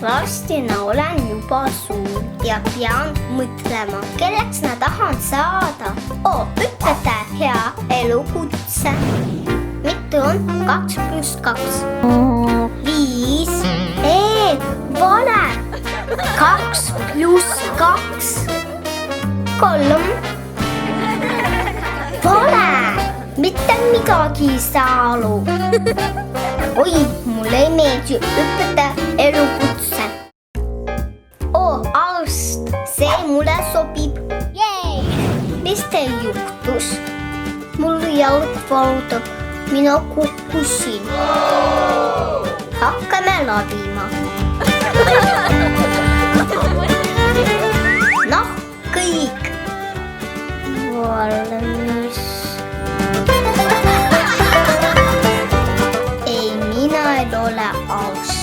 Varsti olen juba suur ja pean mõtlema, kelleks ma tahan saada. Õpetaja hea elukutse. Mitu on 2 + 2? 5. Vale. 2 + 2. 3. Vale. Mitte midagi ei saa aru. Oi, mulle ei meeldi õpetaja elukutse. Arst, see mulle sobib. Mis teil juhtus? Mul jalg valutab, mina kukkusin. Hakkame ravima. Noh, kõik. Valmis. Ei, mina ei ole arst.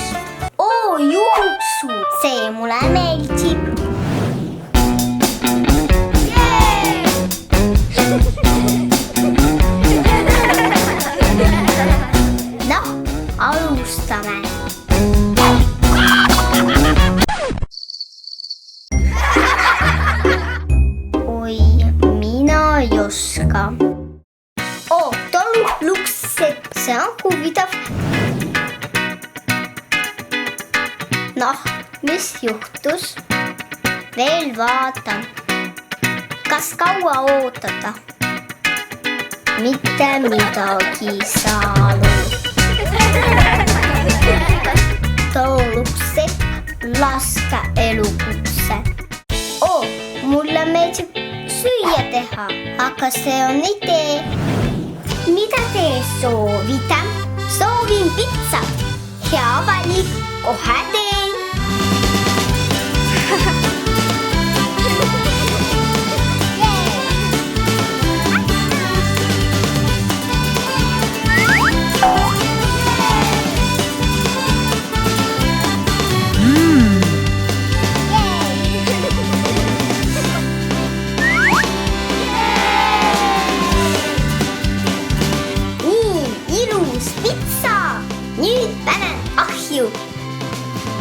Juuksu, see mulle meeldib. Noh, alustame. Oi, mina ei oska. Toluksepp, see on huvitav. Noh, mis juhtus? Veel vaatan. Kas kaua ootada? Mitte midagi saa aru. Toluksepp, laska elukutse. Mulle meeldib süüa teha, aga see on idee. Mida te soovite? Soovin pitsat. Hea valik, kohe teen.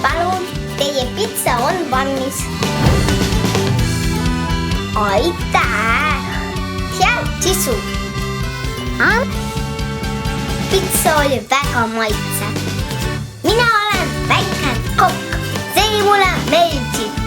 Palun, teie pitsa on valmis. Aitäh! Head sisu! Pitsa oli väga maitse. Mina olen väike kokk, see mulle meeldib.